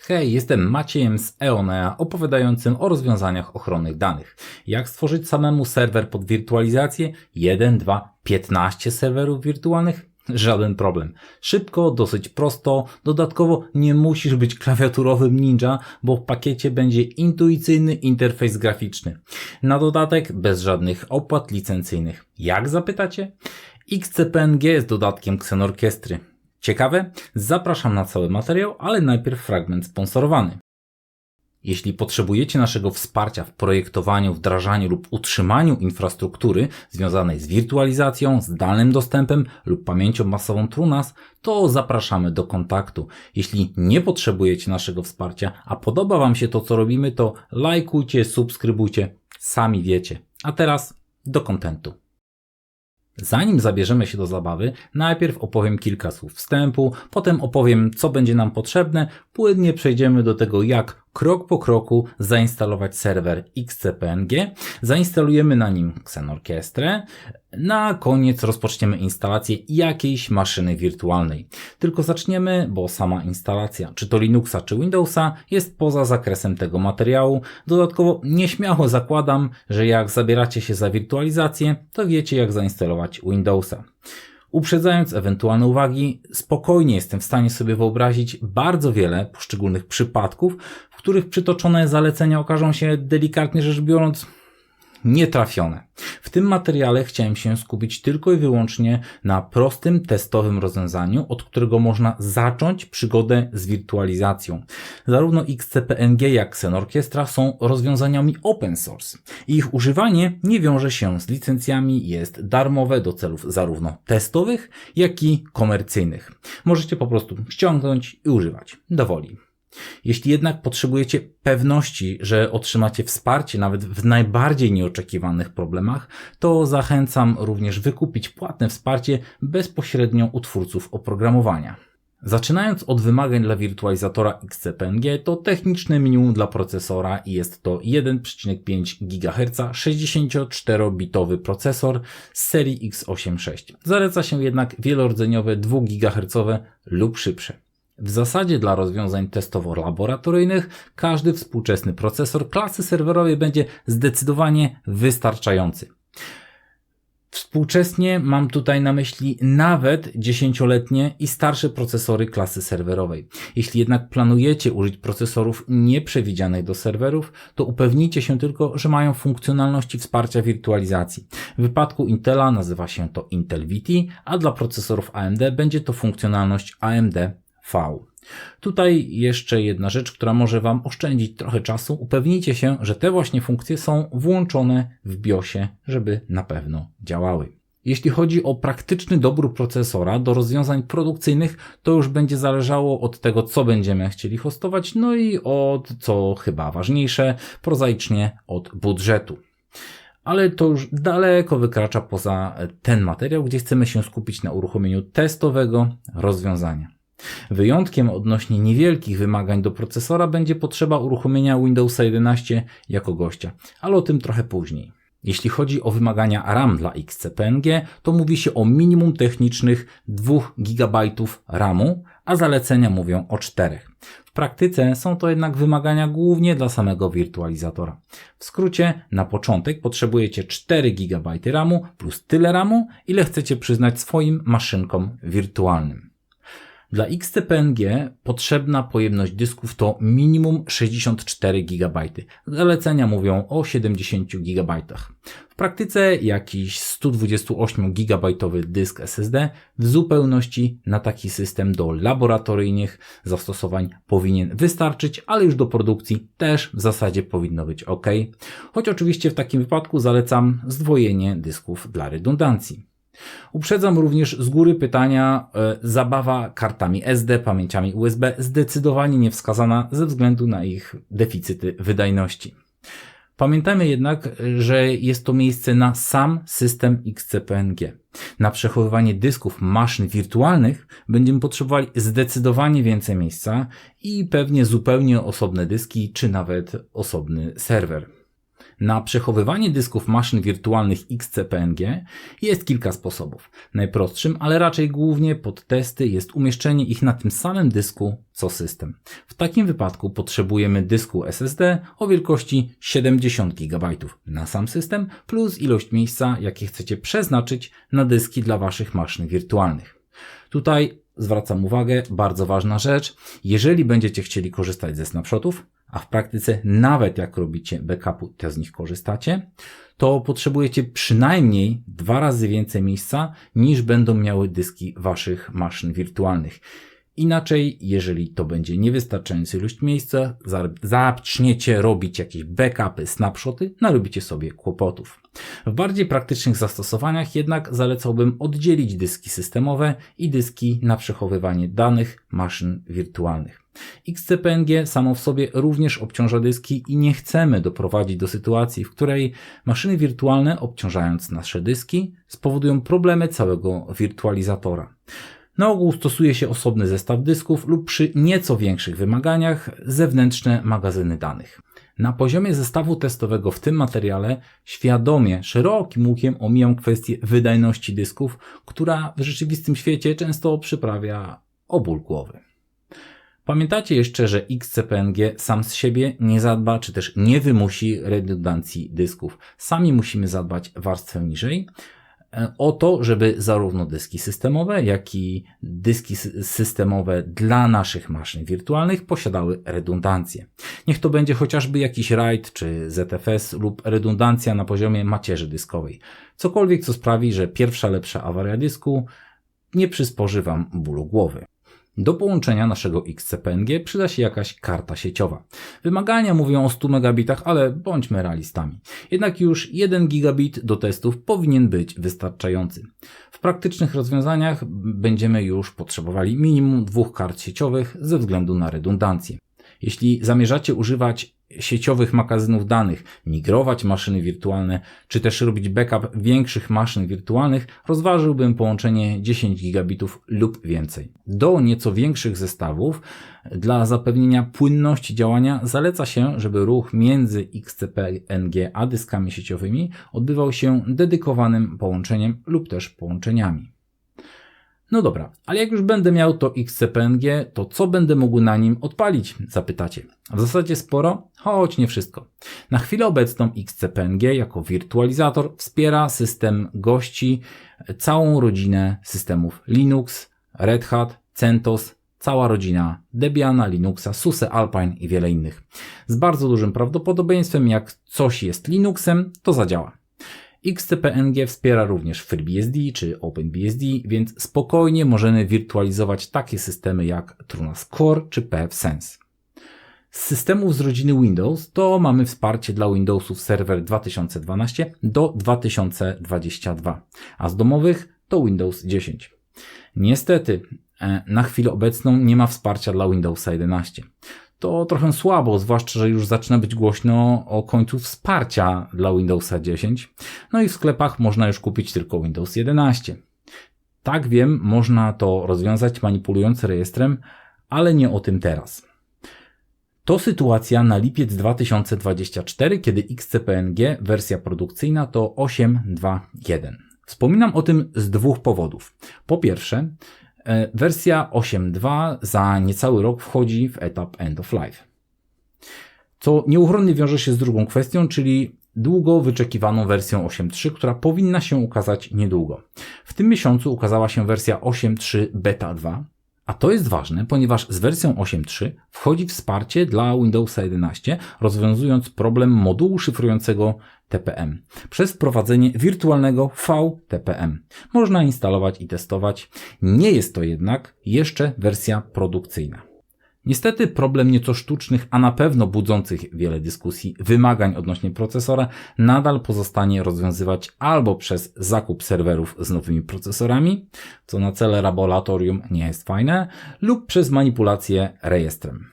Hej, jestem Maciejem z Eonea, opowiadającym o rozwiązaniach ochronnych danych. Jak stworzyć samemu serwer pod wirtualizację? 1, 2, 15 serwerów wirtualnych? Żaden problem. Szybko, dosyć prosto, dodatkowo nie musisz być klawiaturowym ninja, bo w pakiecie będzie intuicyjny interfejs graficzny. Na dodatek bez żadnych opłat licencyjnych. Jak zapytacie? XCPNG jest dodatkiem Xenorchestry. Ciekawe? Zapraszam na cały materiał, ale najpierw fragment sponsorowany. Jeśli potrzebujecie naszego wsparcia w projektowaniu, wdrażaniu lub utrzymaniu infrastruktury związanej z wirtualizacją, zdalnym dostępem lub pamięcią masową TrueNAS, to zapraszamy do kontaktu. Jeśli nie potrzebujecie naszego wsparcia, a podoba Wam się to, co robimy, to lajkujcie, subskrybujcie, sami wiecie. A teraz do kontentu. Zanim zabierzemy się do zabawy, najpierw opowiem kilka słów wstępu, potem opowiem, co będzie nam potrzebne, płynnie przejdziemy do tego, jak krok po kroku zainstalować serwer XCPNG, zainstalujemy na nim Xenorchestrę, na koniec rozpoczniemy instalację jakiejś maszyny wirtualnej. Tylko zaczniemy, bo sama instalacja, czy to Linuxa, czy Windowsa, jest poza zakresem tego materiału. Dodatkowo nieśmiało zakładam, że jak zabieracie się za wirtualizację, to wiecie, jak zainstalować Windowsa. Uprzedzając ewentualne uwagi, spokojnie jestem w stanie sobie wyobrazić bardzo wiele poszczególnych przypadków, w których przytoczone zalecenia okażą się, delikatnie rzecz biorąc, nietrafione. W tym materiale chciałem się skupić tylko i wyłącznie na prostym, testowym rozwiązaniu, od którego można zacząć przygodę z wirtualizacją. Zarówno XCPNG jak Xenorchestra są rozwiązaniami open source. Ich używanie nie wiąże się z licencjami, jest darmowe do celów zarówno testowych, jak i komercyjnych. Możecie po prostu ściągnąć i używać do woli. Jeśli jednak potrzebujecie pewności, że otrzymacie wsparcie nawet w najbardziej nieoczekiwanych problemach, to zachęcam również wykupić płatne wsparcie bezpośrednio u twórców oprogramowania. Zaczynając od wymagań dla wirtualizatora XCPNG, to techniczne minimum dla procesora i jest to 1,5 GHz 64-bitowy procesor z serii x86. Zaleca się jednak wielordzeniowe 2 GHz lub szybsze. W zasadzie dla rozwiązań testowo-laboratoryjnych każdy współczesny procesor klasy serwerowej będzie zdecydowanie wystarczający. Współczesnie mam tutaj na myśli nawet 10-letnie i starsze procesory klasy serwerowej. Jeśli jednak planujecie użyć procesorów nieprzewidzianych do serwerów, to upewnijcie się tylko, że mają funkcjonalności wsparcia wirtualizacji. W wypadku Intela nazywa się to Intel VT, a dla procesorów AMD będzie to funkcjonalność AMD V. Tutaj jeszcze jedna rzecz, która może Wam oszczędzić trochę czasu. Upewnijcie się, że te właśnie funkcje są włączone w BIOSie, żeby na pewno działały. Jeśli chodzi o praktyczny dobór procesora do rozwiązań produkcyjnych, to już będzie zależało od tego, co będziemy chcieli hostować, no i od, co chyba ważniejsze, prozaicznie od budżetu. Ale to już daleko wykracza poza ten materiał, gdzie chcemy się skupić na uruchomieniu testowego rozwiązania. Wyjątkiem odnośnie niewielkich wymagań do procesora będzie potrzeba uruchomienia Windowsa 11 jako gościa, ale o tym trochę później. Jeśli chodzi o wymagania RAM dla XCPNG, to mówi się o minimum technicznych 2 GB RAMu, a zalecenia mówią o 4. W praktyce są to jednak wymagania głównie dla samego wirtualizatora. W skrócie, na początek potrzebujecie 4 GB RAMu plus tyle RAMu, ile chcecie przyznać swoim maszynkom wirtualnym. Dla XCPNG potrzebna pojemność dysków to minimum 64 GB. Zalecenia mówią o 70 GB. W praktyce jakiś 128 GB dysk SSD w zupełności na taki system do laboratoryjnych zastosowań powinien wystarczyć, ale już do produkcji też w zasadzie powinno być ok. Choć oczywiście w takim wypadku zalecam zdwojenie dysków dla redundancji. Uprzedzam również z góry pytania, zabawa kartami SD, pamięciami USB zdecydowanie niewskazana ze względu na ich deficyty wydajności. Pamiętajmy jednak, że jest to miejsce na sam system XCPNG. Na przechowywanie dysków maszyn wirtualnych będziemy potrzebowali zdecydowanie więcej miejsca i pewnie zupełnie osobne dyski, czy nawet osobny serwer. Na przechowywanie dysków maszyn wirtualnych XCPNG jest kilka sposobów. Najprostszym, ale raczej głównie pod testy, jest umieszczenie ich na tym samym dysku co system. W takim wypadku potrzebujemy dysku SSD o wielkości 70 GB na sam system plus ilość miejsca, jakie chcecie przeznaczyć na dyski dla Waszych maszyn wirtualnych. Tutaj zwracam uwagę, bardzo ważna rzecz, jeżeli będziecie chcieli korzystać ze snapshotów, a w praktyce nawet jak robicie backupu, to z nich korzystacie, to potrzebujecie przynajmniej 2 razy więcej miejsca niż będą miały dyski Waszych maszyn wirtualnych. Inaczej, jeżeli to będzie niewystarczająca ilość miejsca, zaczniecie robić jakieś backupy, snapshoty, narobicie sobie kłopotów. W bardziej praktycznych zastosowaniach jednak zalecałbym oddzielić dyski systemowe i dyski na przechowywanie danych maszyn wirtualnych. XCPNG samo w sobie również obciąża dyski i nie chcemy doprowadzić do sytuacji, w której maszyny wirtualne, obciążając nasze dyski, spowodują problemy całego wirtualizatora. Na ogół stosuje się osobny zestaw dysków lub przy nieco większych wymaganiach zewnętrzne magazyny danych. Na poziomie zestawu testowego w tym materiale świadomie, szerokim łukiem omijam kwestię wydajności dysków, która w rzeczywistym świecie często przyprawia o ból głowy. Pamiętacie jeszcze, że XCPNG sam z siebie nie zadba, czy też nie wymusi redundancji dysków. Sami musimy zadbać warstwę niżej o to, żeby zarówno dyski systemowe, jak i dyski systemowe dla naszych maszyn wirtualnych posiadały redundancję. Niech to będzie chociażby jakiś RAID czy ZFS lub redundancja na poziomie macierzy dyskowej. Cokolwiek, co sprawi, że pierwsza lepsza awaria dysku nie przysporzy Wam bólu głowy. Do połączenia naszego XCPNG przyda się jakaś karta sieciowa. Wymagania mówią o 100 megabitach, ale bądźmy realistami. Jednak już 1 gigabit do testów powinien być wystarczający. W praktycznych rozwiązaniach będziemy już potrzebowali minimum 2 kart sieciowych ze względu na redundancję. Jeśli zamierzacie używać sieciowych magazynów danych, migrować maszyny wirtualne, czy też robić backup większych maszyn wirtualnych, rozważyłbym połączenie 10 gigabitów lub więcej. Do nieco większych zestawów dla zapewnienia płynności działania zaleca się, żeby ruch między XCPNG a dyskami sieciowymi odbywał się dedykowanym połączeniem lub też połączeniami. No dobra, ale jak już będę miał to XCPNG, to co będę mógł na nim odpalić? Zapytacie. W zasadzie sporo, choć nie wszystko. Na chwilę obecną XCPNG jako wirtualizator wspiera system gości całą rodzinę systemów Linux, Red Hat, CentOS, cała rodzina Debiana, Linuxa, SUSE, Alpine i wiele innych. Z bardzo dużym prawdopodobieństwem, jak coś jest Linuxem, to zadziała. XCPNG wspiera również FreeBSD czy OpenBSD, więc spokojnie możemy wirtualizować takie systemy jak TrueNAS Core czy pfSense. Z systemów z rodziny Windows to mamy wsparcie dla Windowsów Server 2012 do 2022, a z domowych to Windows 10. Niestety, na chwilę obecną nie ma wsparcia dla Windowsa 11. To trochę słabo, zwłaszcza, że już zaczyna być głośno o końcu wsparcia dla Windowsa 10. No i w sklepach można już kupić tylko Windows 11. Tak wiem, można to rozwiązać manipulując rejestrem, ale nie o tym teraz. To sytuacja na lipiec 2024, kiedy XCPNG wersja produkcyjna to 8.2.1. Wspominam o tym z 2 powodów. Po pierwsze, wersja 8.2 za niecały rok wchodzi w etap End of Life. Co nieuchronnie wiąże się z drugą kwestią, czyli długo wyczekiwaną wersją 8.3, która powinna się ukazać niedługo. W tym miesiącu ukazała się wersja 8.3 Beta 2, a to jest ważne, ponieważ z wersją 8.3 wchodzi wsparcie dla Windowsa 11, rozwiązując problem modułu szyfrującego TPM przez wprowadzenie wirtualnego VTPM. Można instalować i testować. Nie jest to jednak jeszcze wersja produkcyjna. Niestety problem nieco sztucznych, a na pewno budzących wiele dyskusji wymagań odnośnie procesora nadal pozostanie rozwiązywać albo przez zakup serwerów z nowymi procesorami, co na cele laboratorium nie jest fajne, lub przez manipulację rejestrem.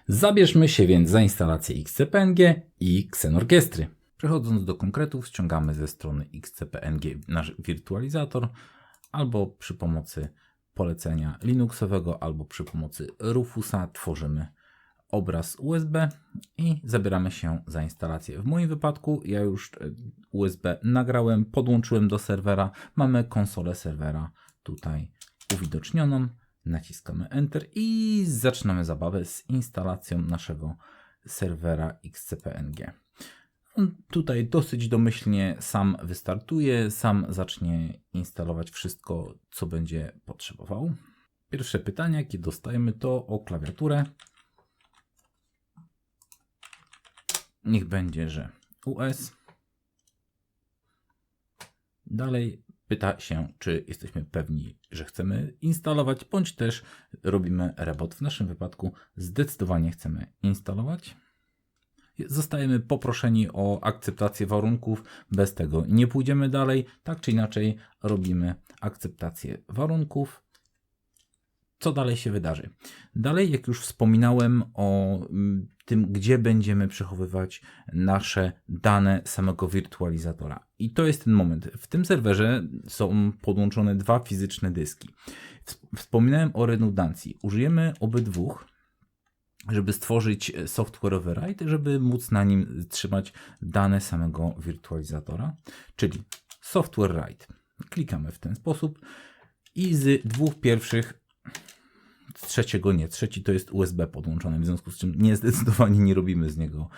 Zabierzmy się więc za instalację XCPNG i Xenorchestry. Przechodząc do konkretów, ściągamy ze strony XCPNG nasz wirtualizator albo przy pomocy polecenia Linuxowego albo przy pomocy Rufusa tworzymy obraz USB i zabieramy się za instalację. W moim wypadku ja już USB nagrałem, podłączyłem do serwera, mamy konsolę serwera tutaj uwidocznioną, naciskamy Enter i zaczynamy zabawę z instalacją naszego serwera XCP-NG. On tutaj dosyć domyślnie sam wystartuje, sam zacznie instalować wszystko, co będzie potrzebował. Pierwsze pytanie, jakie dostajemy, to o klawiaturę. Niech będzie, że US. Dalej pyta się, czy jesteśmy pewni, że chcemy instalować, bądź też robimy rebot. W naszym wypadku zdecydowanie chcemy instalować. Zostajemy poproszeni o akceptację warunków, bez tego nie pójdziemy dalej. Tak czy inaczej robimy akceptację warunków. Co dalej się wydarzy? Dalej, jak już wspominałem o tym, gdzie będziemy przechowywać nasze dane samego wirtualizatora. I to jest ten moment. W tym serwerze są podłączone dwa fizyczne dyski. Wspominałem o redundancji. Użyjemy obydwu, żeby stworzyć software'owy RAID, żeby móc na nim trzymać dane samego wirtualizatora, czyli software RAID. Klikamy w ten sposób i z dwóch pierwszych, z trzeciego nie, trzeci to jest USB podłączony, w związku z czym zdecydowanie nie robimy z niego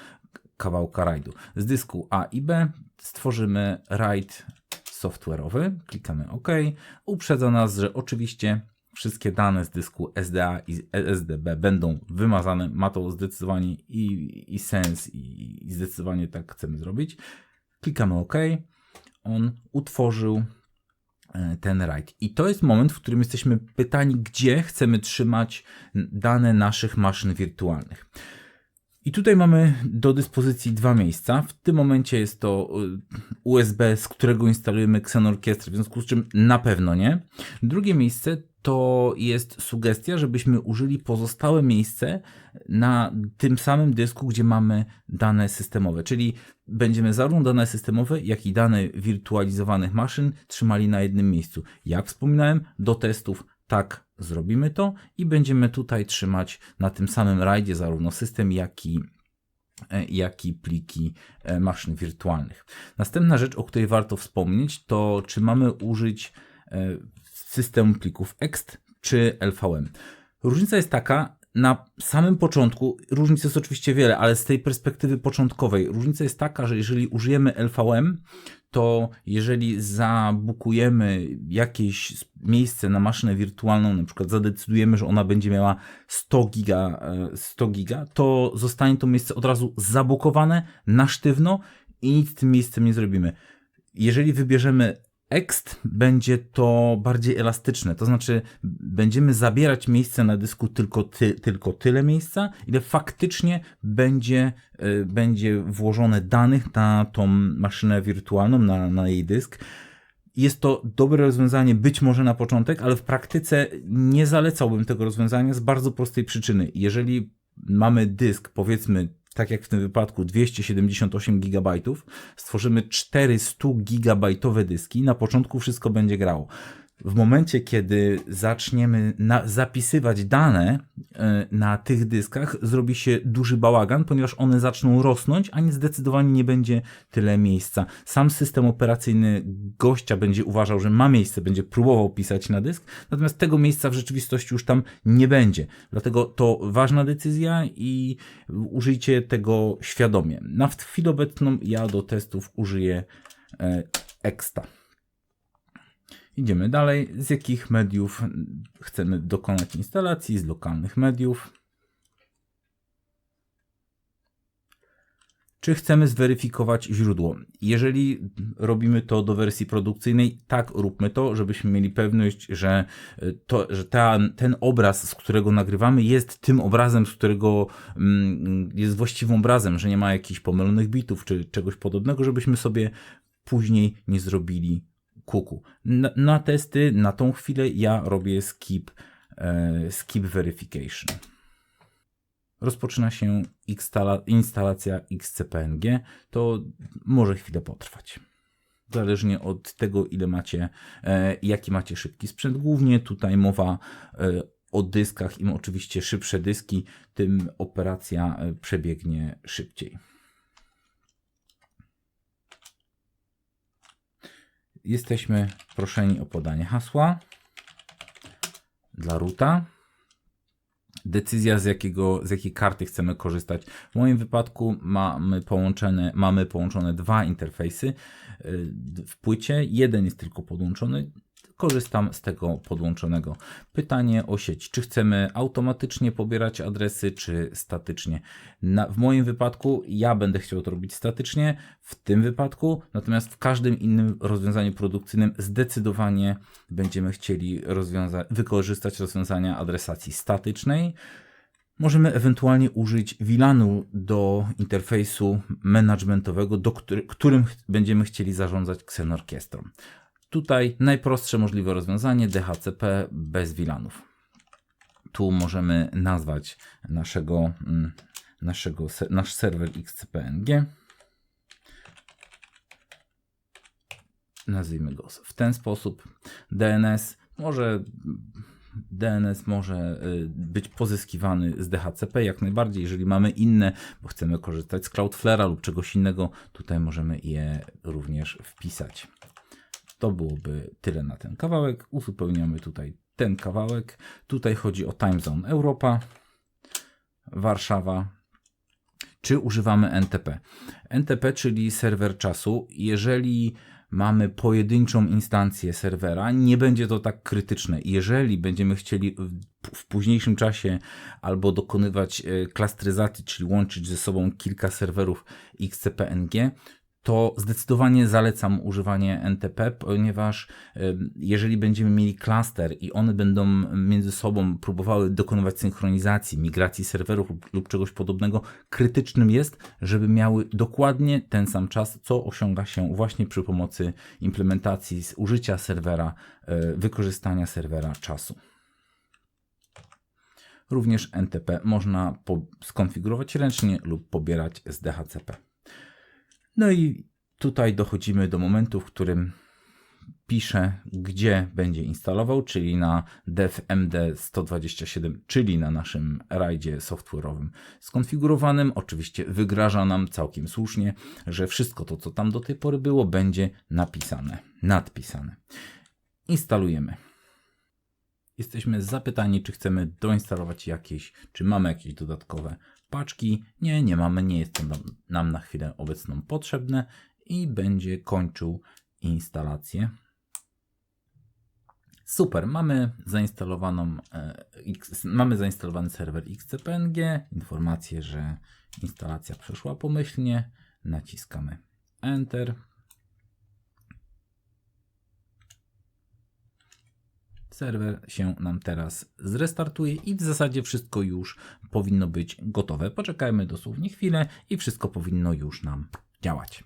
kawałka RAIDu. Z dysku A i B stworzymy RAID software'owy, klikamy OK, uprzedza nas, że oczywiście wszystkie dane z dysku SDA i SDB będą wymazane. Ma to zdecydowanie i sens, i zdecydowanie tak chcemy zrobić. Klikamy OK. On utworzył ten RAID. I to jest moment, w którym jesteśmy pytani, gdzie chcemy trzymać dane naszych maszyn wirtualnych. I tutaj mamy do dyspozycji dwa miejsca. W tym momencie jest to USB, z którego instalujemy Xenorchestrę, w związku z czym na pewno nie. Drugie miejsce to jest sugestia, żebyśmy użyli pozostałe miejsce na tym samym dysku, gdzie mamy dane systemowe, czyli będziemy zarówno dane systemowe, jak i dane wirtualizowanych maszyn trzymali na jednym miejscu. Jak wspominałem, do testów tak zrobimy to i będziemy tutaj trzymać na tym samym RAIDzie zarówno system, jak i pliki maszyn wirtualnych. Następna rzecz, o której warto wspomnieć, to czy mamy użyć systemu plików ext czy LVM. Różnica jest taka, na samym początku, różnic jest oczywiście wiele, ale z tej perspektywy początkowej, różnica jest taka, że jeżeli użyjemy LVM, to jeżeli zabukujemy jakieś miejsce na maszynę wirtualną, na przykład zadecydujemy, że ona będzie miała 100 giga, to zostanie to miejsce od razu zabukowane na sztywno i nic z tym miejscem nie zrobimy. Jeżeli wybierzemy ext, będzie to bardziej elastyczne, to znaczy będziemy zabierać miejsce na dysku tylko tyle miejsca, ile faktycznie będzie włożone danych na tą maszynę wirtualną, na jej dysk. Jest to dobre rozwiązanie być może na początek, ale w praktyce nie zalecałbym tego rozwiązania z bardzo prostej przyczyny. Jeżeli mamy dysk, powiedzmy, tak jak w tym wypadku 278 GB, stworzymy 400 gigabajtowe dyski, na początku wszystko będzie grało. W momencie, kiedy zaczniemy zapisywać dane na tych dyskach, zrobi się duży bałagan, ponieważ one zaczną rosnąć, a zdecydowanie nie będzie tyle miejsca. Sam system operacyjny gościa będzie uważał, że ma miejsce, będzie próbował pisać na dysk, natomiast tego miejsca w rzeczywistości już tam nie będzie. Dlatego to ważna decyzja i użyjcie tego świadomie. Na chwilę obecną ja do testów użyję exta. Idziemy dalej. Z jakich mediów chcemy dokonać instalacji? Z lokalnych mediów. Czy chcemy zweryfikować źródło? Jeżeli robimy to do wersji produkcyjnej, tak róbmy to, żebyśmy mieli pewność, że ten obraz, z którego nagrywamy, jest tym obrazem, z którego jest właściwym obrazem, że nie ma jakichś pomylonych bitów czy czegoś podobnego, żebyśmy sobie później nie zrobili kuku. Na testy, na tą chwilę ja robię skip verification. Rozpoczyna się instalacja XCP-NG. To może chwilę potrwać. Zależnie od tego, jaki macie szybki sprzęt. Głównie tutaj mowa o dyskach, im oczywiście szybsze dyski, tym operacja przebiegnie szybciej. Jesteśmy proszeni o podanie hasła dla roota. Decyzja z jakiej karty chcemy korzystać. W moim wypadku mamy połączone dwa interfejsy w płycie. Jeden jest tylko podłączony. Korzystam z tego podłączonego. Pytanie o sieć. Czy chcemy automatycznie pobierać adresy, czy statycznie? W moim wypadku ja będę chciał to robić statycznie, w tym wypadku, natomiast w każdym innym rozwiązaniu produkcyjnym zdecydowanie będziemy chcieli wykorzystać rozwiązania adresacji statycznej. Możemy ewentualnie użyć VLAN-u do interfejsu managementowego, którym będziemy chcieli zarządzać Xenorchestrą. Tutaj najprostsze możliwe rozwiązanie DHCP bez VLANów. Tu możemy nazwać nasz serwer XCP-NG. Nazwijmy go w ten sposób. DNS może być pozyskiwany z DHCP jak najbardziej. Jeżeli mamy inne, bo chcemy korzystać z Cloudflare'a lub czegoś innego, tutaj możemy je również wpisać. To byłoby tyle na ten kawałek. Uzupełniamy tutaj ten kawałek. Tutaj chodzi o Time Zone Europa, Warszawa. Czy używamy NTP? NTP, czyli serwer czasu. Jeżeli mamy pojedynczą instancję serwera, nie będzie to tak krytyczne. Jeżeli będziemy chcieli w późniejszym czasie albo dokonywać klastryzacji, czyli łączyć ze sobą kilka serwerów XCP-NG, to zdecydowanie zalecam używanie NTP, ponieważ jeżeli będziemy mieli klaster i one będą między sobą próbowały dokonywać synchronizacji, migracji serwerów lub czegoś podobnego, krytycznym jest, żeby miały dokładnie ten sam czas, co osiąga się właśnie przy pomocy implementacji z użycia serwera, wykorzystania serwera czasu. Również NTP można skonfigurować ręcznie lub pobierać z DHCP. No i tutaj dochodzimy do momentu, w którym piszę, gdzie będzie instalował, czyli na dev.md127, czyli na naszym rajdzie software'owym skonfigurowanym. Oczywiście wygraża nam całkiem słusznie, że wszystko to, co tam do tej pory było, będzie nadpisane. Instalujemy. Jesteśmy zapytani, czy chcemy doinstalować czy mamy jakieś dodatkowe paczki. Nie mamy, nie jest to nam na chwilę obecną potrzebne i będzie kończył instalację. Super, mamy zainstalowany serwer XCP-NG, informację, że instalacja przeszła pomyślnie, naciskamy Enter. Serwer się nam teraz zrestartuje i w zasadzie wszystko już powinno być gotowe. Poczekajmy dosłownie chwilę i wszystko powinno już nam działać.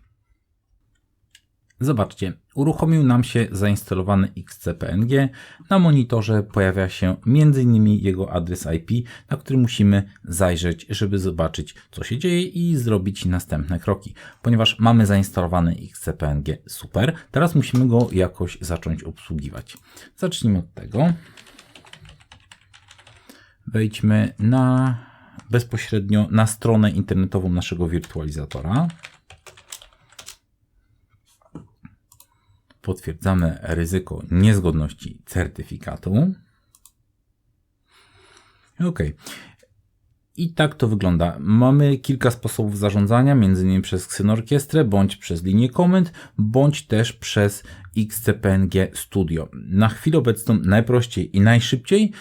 Zobaczcie, uruchomił nam się zainstalowany XCP-NG. Na monitorze pojawia się m.in. jego adres IP, na który musimy zajrzeć, żeby zobaczyć, co się dzieje i zrobić następne kroki. Ponieważ mamy zainstalowany XCP-NG, super, teraz musimy go jakoś zacząć obsługiwać. Zacznijmy od tego. Wejdźmy bezpośrednio na stronę internetową naszego wirtualizatora. Potwierdzamy ryzyko niezgodności certyfikatu. OK. I tak to wygląda. Mamy kilka sposobów zarządzania, m.in. przez Xenorchestrę, bądź przez linię komend, bądź też przez XCP-NG Studio. Na chwilę obecną najprościej i najszybciej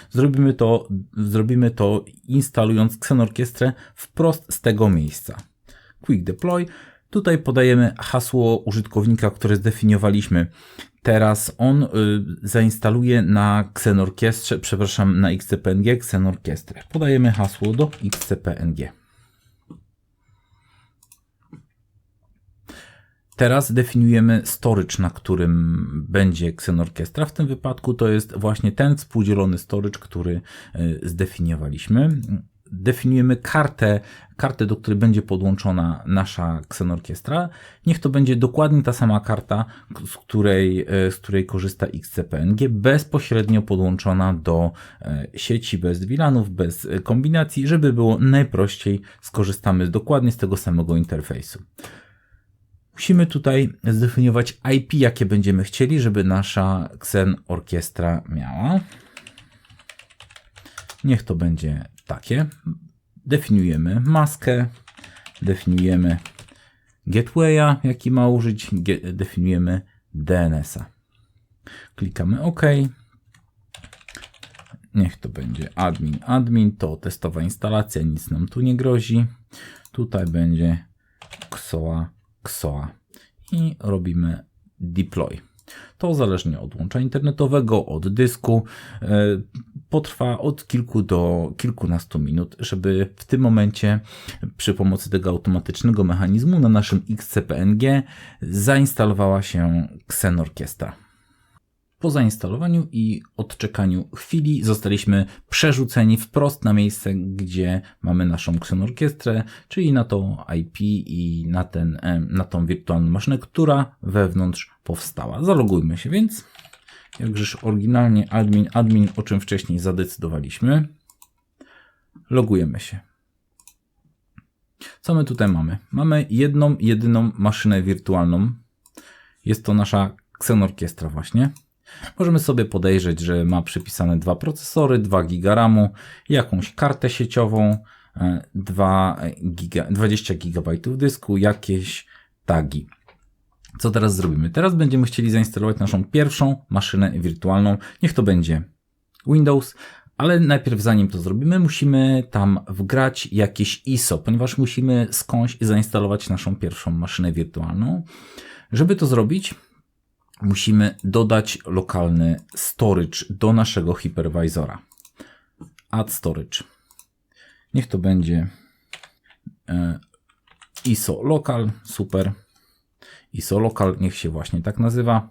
zrobimy to instalując Xenorchestrę wprost z tego miejsca. Quick Deploy. Tutaj podajemy hasło użytkownika, które zdefiniowaliśmy. Teraz on zainstaluje na Xenorchestrze, na XCP-NG Xenorchestrę. Podajemy hasło do XCP-NG. Teraz definiujemy storage, na którym będzie Xenorchestra. W tym wypadku to jest właśnie ten współdzielony storage, który zdefiniowaliśmy. definiujemy kartę, do której będzie podłączona nasza Xenorchestra. Niech to będzie dokładnie ta sama karta, z której korzysta XCPNG, bezpośrednio podłączona do sieci, bez VLANów, bez kombinacji, żeby było najprościej, skorzystamy dokładnie z tego samego interfejsu. Musimy tutaj zdefiniować IP, jakie będziemy chcieli, żeby nasza Xenorchestra miała. Niech to będzie takie. Definiujemy maskę, definiujemy gatewaya, jaki ma użyć, definiujemy DNS-a. Klikamy OK. Niech to będzie admin, to testowa instalacja, nic nam tu nie grozi. Tutaj będzie XOA i robimy deploy. To zależnie od łącza internetowego, od dysku, potrwa od kilku do kilkunastu minut, żeby w tym momencie przy pomocy tego automatycznego mechanizmu na naszym XCPNG zainstalowała się Xenorchestra. Po zainstalowaniu i odczekaniu chwili zostaliśmy przerzuceni wprost na miejsce, gdzie mamy naszą Xenorchestrę, czyli na to IP i na tą wirtualną maszynę, która wewnątrz powstała. Zalogujmy się więc, jakżeż oryginalnie admin, o czym wcześniej zadecydowaliśmy. Logujemy się. Co my tutaj mamy? Mamy jedną, jedyną maszynę wirtualną. Jest to nasza Xenorchestra właśnie. Możemy sobie podejrzeć, że ma przypisane 2 procesory, 2 GB RAMu, jakąś kartę sieciową, 20 GB dysku, jakieś tagi. Co teraz zrobimy? Teraz będziemy chcieli zainstalować naszą pierwszą maszynę wirtualną. Niech to będzie Windows, ale najpierw zanim to zrobimy, musimy tam wgrać jakieś ISO, ponieważ musimy skądś zainstalować naszą pierwszą maszynę wirtualną. Żeby to zrobić, musimy dodać lokalny storage do naszego hypervisora. Add storage. Niech to będzie ISO local, super. ISO local, niech się właśnie tak nazywa.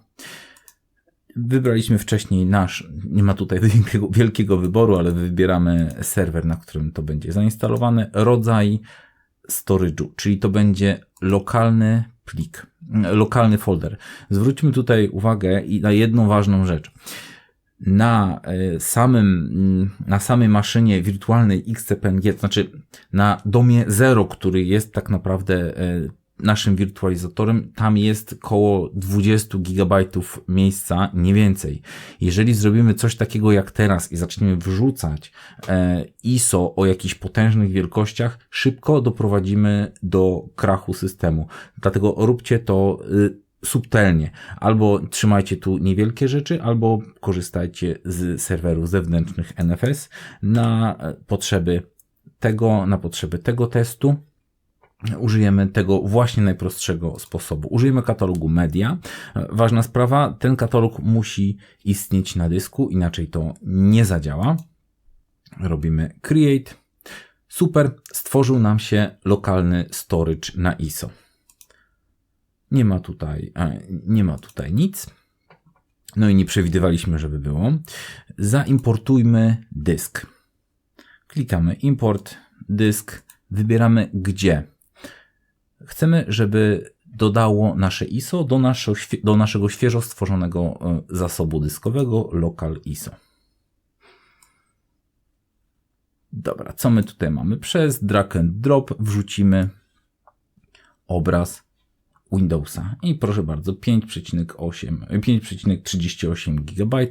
Wybraliśmy wcześniej nie ma tutaj wielkiego wyboru, ale wybieramy serwer, na którym to będzie zainstalowane. Rodzaj storage'u, czyli to będzie lokalny plik, lokalny folder. Zwróćmy tutaj uwagę na jedną ważną rzecz. Na samej maszynie wirtualnej XCPNG, to znaczy na domie 0, który jest tak naprawdę naszym wirtualizatorem, tam jest koło 20 GB miejsca, nie więcej. Jeżeli zrobimy coś takiego jak teraz i zaczniemy wrzucać ISO o jakichś potężnych wielkościach, szybko doprowadzimy do krachu systemu. Dlatego róbcie to subtelnie. Albo trzymajcie tu niewielkie rzeczy, albo korzystajcie z serwerów zewnętrznych NFS na potrzeby tego testu. Użyjemy tego właśnie najprostszego sposobu. Użyjemy katalogu media. Ważna sprawa, ten katalog musi istnieć na dysku, inaczej to nie zadziała. Robimy create. Super, stworzył nam się lokalny storage na ISO. Nie ma tutaj nic. No i nie przewidywaliśmy, żeby było. Zaimportujmy dysk. Klikamy import, dysk, wybieramy gdzie. Chcemy, żeby dodało nasze ISO do naszego świeżo stworzonego zasobu dyskowego local ISO. Dobra, co my tutaj mamy? Przez drag and drop wrzucimy obraz Windowsa i proszę bardzo 5,38 GB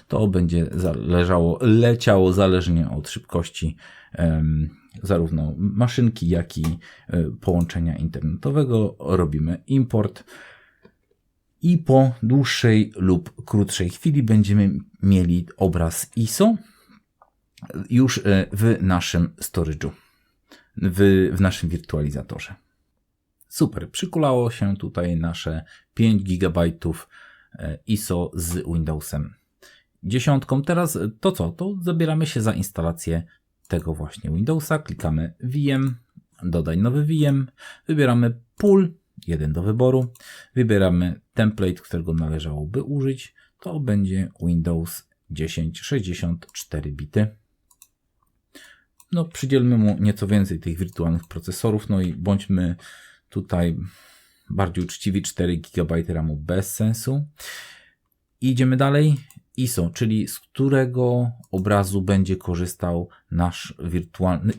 to będzie leciało zależnie od szybkości zarówno maszynki, jak i połączenia internetowego. Robimy import i po dłuższej lub krótszej chwili będziemy mieli obraz ISO już w naszym storage'u, w naszym wirtualizatorze. Super, przykulało się tutaj nasze 5 GB ISO z Windowsem 10. Teraz to co? To zabieramy się za instalację tego właśnie Windowsa. Klikamy VM, dodaj nowy VM, wybieramy pool, 1 do wyboru, wybieramy template, którego należałoby użyć. To będzie Windows 10 64 bity. no, przydzielmy mu nieco więcej tych wirtualnych procesorów, no i bądźmy tutaj bardziej uczciwi, 4 GB RAMu bez sensu. I idziemy dalej. ISO, czyli z którego obrazu będzie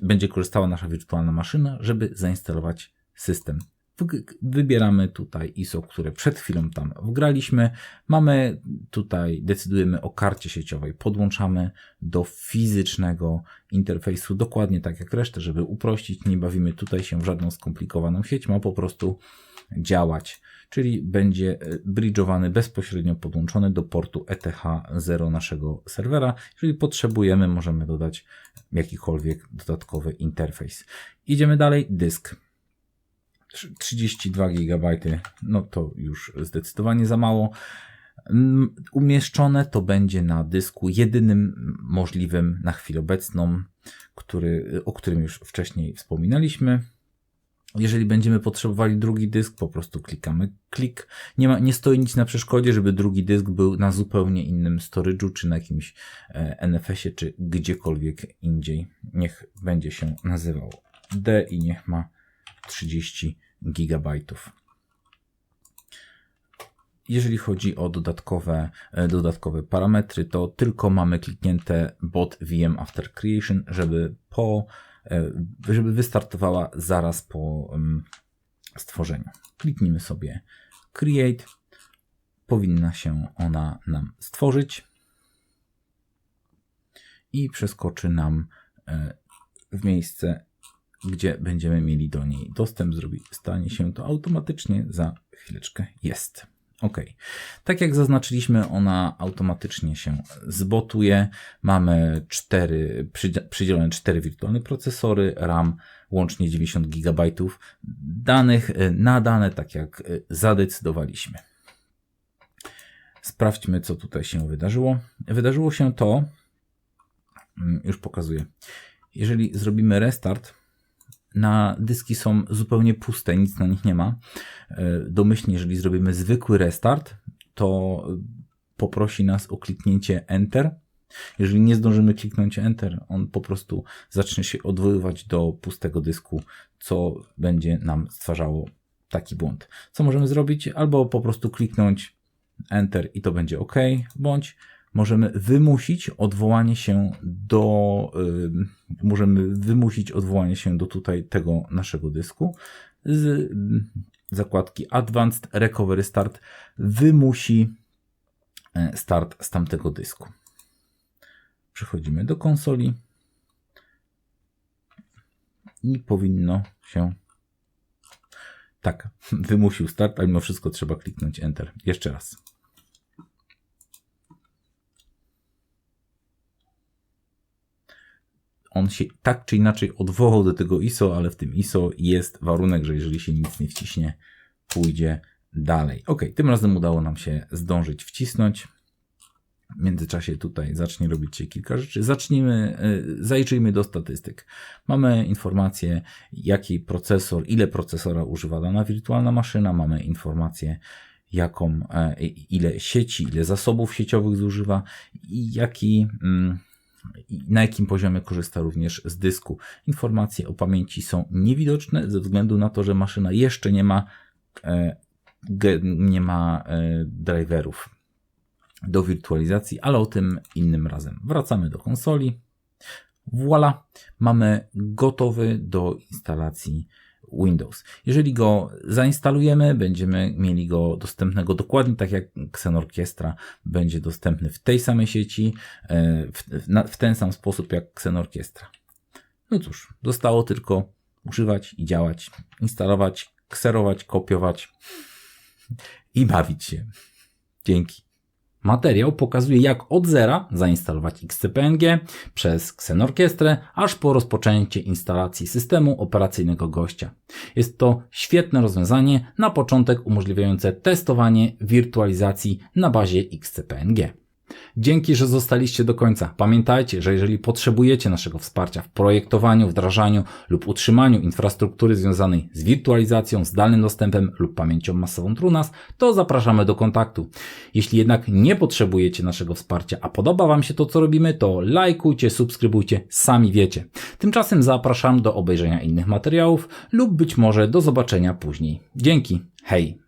będzie korzystała nasza wirtualna maszyna, żeby zainstalować system. Wybieramy tutaj ISO, które przed chwilą tam wgraliśmy. Mamy tutaj, decydujemy o karcie sieciowej, podłączamy do fizycznego interfejsu, dokładnie tak jak resztę, żeby uprościć. Nie bawimy tutaj się w żadną skomplikowaną sieć, ma po prostu działać. Czyli będzie bridge'owany, bezpośrednio podłączony do portu ETH0 naszego serwera. Jeżeli potrzebujemy, możemy dodać jakikolwiek dodatkowy interfejs. Idziemy dalej, dysk. 32 GB, no to już zdecydowanie za mało. Umieszczone to będzie na dysku jedynym możliwym na chwilę obecną, o którym już wcześniej wspominaliśmy. Jeżeli będziemy potrzebowali drugi dysk, po prostu klikamy klik. Nie stoi nic na przeszkodzie, żeby drugi dysk był na zupełnie innym storage'u, czy na jakimś NFS-ie, czy gdziekolwiek indziej. Niech będzie się nazywał D i niech ma 30 GB. Jeżeli chodzi o dodatkowe parametry, to tylko mamy kliknięte bot VM after creation, żeby wystartowała zaraz po stworzeniu. Kliknijmy sobie create. Powinna się ona nam stworzyć i przeskoczy nam w miejsce, gdzie będziemy mieli do niej dostęp. Stanie się to automatycznie, za chwileczkę jest. OK. Tak jak zaznaczyliśmy, ona automatycznie się zbotuje. Mamy przydzielone 4 wirtualne procesory, RAM łącznie 90 GB danych nadane, tak jak zadecydowaliśmy. Sprawdźmy, co tutaj się wydarzyło. Wydarzyło się to, już pokazuję. Jeżeli zrobimy restart, dyski są zupełnie puste, nic na nich nie ma. Domyślnie, jeżeli zrobimy zwykły restart, to poprosi nas o kliknięcie Enter. Jeżeli nie zdążymy kliknąć Enter, on po prostu zacznie się odwoływać do pustego dysku, co będzie nam stwarzało taki błąd. Co możemy zrobić? Albo po prostu kliknąć Enter i to będzie OK, bądź możemy wymusić odwołanie się do tutaj tego naszego dysku. Z zakładki Advanced Recovery Start wymusi start z tamtego dysku. Przechodzimy do konsoli i powinno się wymusił start, ale mimo wszystko trzeba kliknąć Enter. Jeszcze raz. On się tak czy inaczej odwołał do tego ISO, ale w tym ISO jest warunek, że jeżeli się nic nie wciśnie, pójdzie dalej. OK, tym razem udało nam się zdążyć wcisnąć. W międzyczasie tutaj zacznie robić się kilka rzeczy. Zajrzyjmy do statystyk. Mamy informację, jaki procesor, ile procesora używa dana wirtualna maszyna. Mamy informację, ile sieci, ile zasobów sieciowych zużywa i na jakim poziomie korzysta również z dysku. Informacje o pamięci są niewidoczne ze względu na to, że maszyna jeszcze nie ma driverów do wirtualizacji, ale o tym innym razem. Wracamy do konsoli. Voilà, mamy gotowy do instalacji Windows. Jeżeli go zainstalujemy, będziemy mieli go dostępnego dokładnie tak jak Xenorchestra będzie dostępny w tej samej sieci, w ten sam sposób jak Xenorchestra. No cóż, zostało tylko używać i działać, instalować, kserować, kopiować i bawić się. Dzięki. Materiał pokazuje, jak od zera zainstalować XCPNG przez Xenorchestrę, aż po rozpoczęcie instalacji systemu operacyjnego gościa. Jest to świetne rozwiązanie na początek umożliwiające testowanie wirtualizacji na bazie XCPNG. Dzięki, że zostaliście do końca. Pamiętajcie, że jeżeli potrzebujecie naszego wsparcia w projektowaniu, wdrażaniu lub utrzymaniu infrastruktury związanej z wirtualizacją, zdalnym dostępem lub pamięcią masową TrueNAS, to zapraszamy do kontaktu. Jeśli jednak nie potrzebujecie naszego wsparcia, a podoba Wam się to, co robimy, to lajkujcie, subskrybujcie, sami wiecie. Tymczasem zapraszam do obejrzenia innych materiałów lub być może do zobaczenia później. Dzięki, hej!